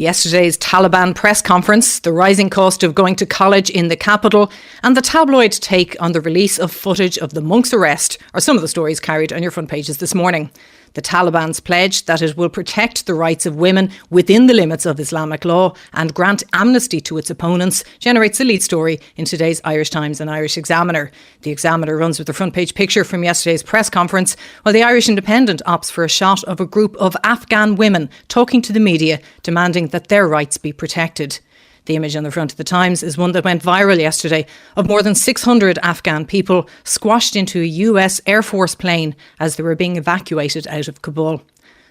Yesterday's Taliban press conference, the rising cost of going to college in the capital, and the tabloid take on the release of footage of the monk's arrest are some of the stories carried on your front pages this morning. The Taliban's pledge that it will protect the rights of women within the limits of Islamic law and grant amnesty to its opponents generates the lead story in today's Irish Times and Irish Examiner. The Examiner runs with the front page picture from yesterday's press conference, while the Irish Independent opts for a shot of a group of Afghan women talking to the media, demanding that their rights be protected. The image on the front of the Times is one that went viral yesterday of more than 600 Afghan people squashed into a US Air Force plane as they were being evacuated out of Kabul.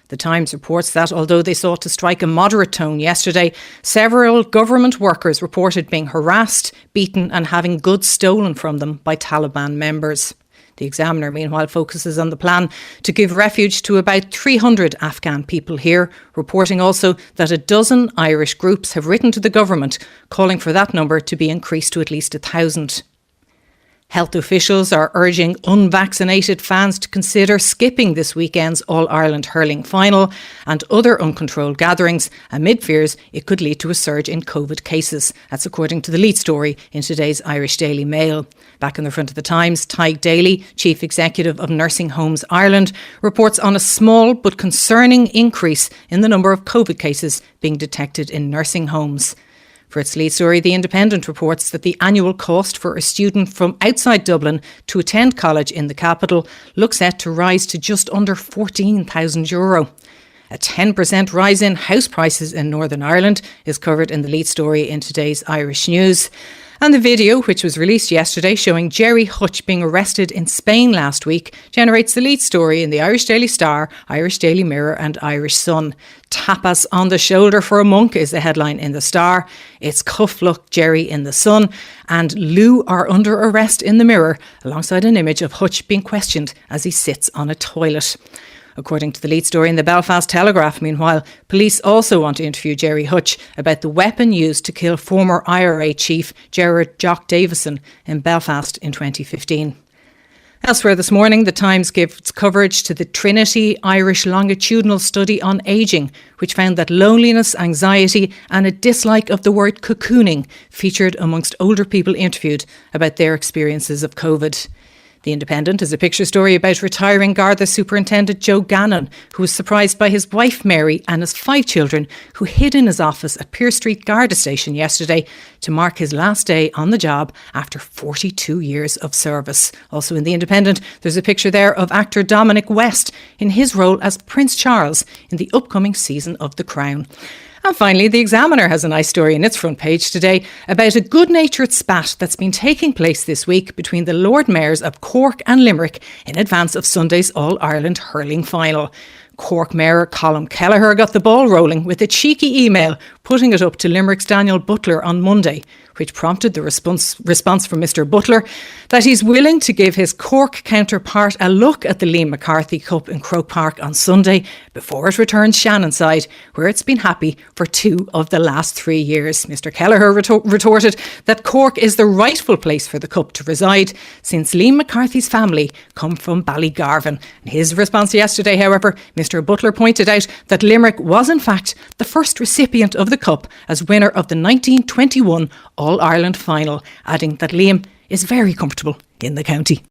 The Times reports that although they sought to strike a moderate tone yesterday, several government workers reported being harassed, beaten and having goods stolen from them by Taliban members. The Examiner, meanwhile, focuses on the plan to give refuge to about 300 Afghan people here, reporting also that a dozen Irish groups have written to the government calling for that number to be increased to at least 1,000. Health officials are urging unvaccinated fans to consider skipping this weekend's All-Ireland hurling final and other uncontrolled gatherings amid fears it could lead to a surge in COVID cases. That's according to the lead story in today's Irish Daily Mail. Back in the front of the Times, Tadhg Daly, Chief Executive of Nursing Homes Ireland, reports on a small but concerning increase in the number of COVID cases being detected in nursing homes. For its lead story, The Independent reports that the annual cost for a student from outside Dublin to attend college in the capital looks set to rise to just under €14,000. A 10% rise in house prices in Northern Ireland is covered in the lead story in today's Irish News. And the video, which was released yesterday showing Gerry Hutch being arrested in Spain last week, generates the lead story in the Irish Daily Star, Irish Daily Mirror and Irish Sun. Tapas on the shoulder for a monk is the headline in the Star. It's cuff luck Gerry in the Sun. And Lou are under arrest in the Mirror, alongside an image of Hutch being questioned as he sits on a toilet. According to the lead story in the Belfast Telegraph, meanwhile, police also want to interview Gerry Hutch about the weapon used to kill former IRA chief Gerard Jock Davison in Belfast in 2015. Elsewhere this morning, the Times gave its coverage to the Trinity Irish Longitudinal Study on Ageing, which found that loneliness, anxiety and a dislike of the word cocooning featured amongst older people interviewed about their experiences of COVID. The Independent is a picture story about retiring Garda Superintendent Joe Gannon, who was surprised by his wife Mary and his 5 children who hid in his office at Pearse Street Garda Station yesterday to mark his last day on the job after 42 years of service. Also in The Independent, there's a picture there of actor Dominic West in his role as Prince Charles in the upcoming season of The Crown. And finally, The Examiner has a nice story in its front page today about a good-natured spat that's been taking place this week between the Lord Mayors of Cork and Limerick in advance of Sunday's All-Ireland hurling final. Cork Mayor Colm Kelleher got the ball rolling with a cheeky email putting it up to Limerick's Daniel Butler on Monday, which prompted the response from Mr Butler that he's willing to give his Cork counterpart a look at the Liam McCarthy Cup in Croke Park on Sunday before it returns Shannonside, where it's been happy for 2 of the last 3 years. Mr Kelleher retorted that Cork is the rightful place for the Cup to reside, since Liam McCarthy's family come from Ballygarvan. In his response yesterday, however, Mr Butler pointed out that Limerick was in fact the first recipient of the Cup as winner of the 1921 All-Ireland final, adding that Liam is very comfortable in the county.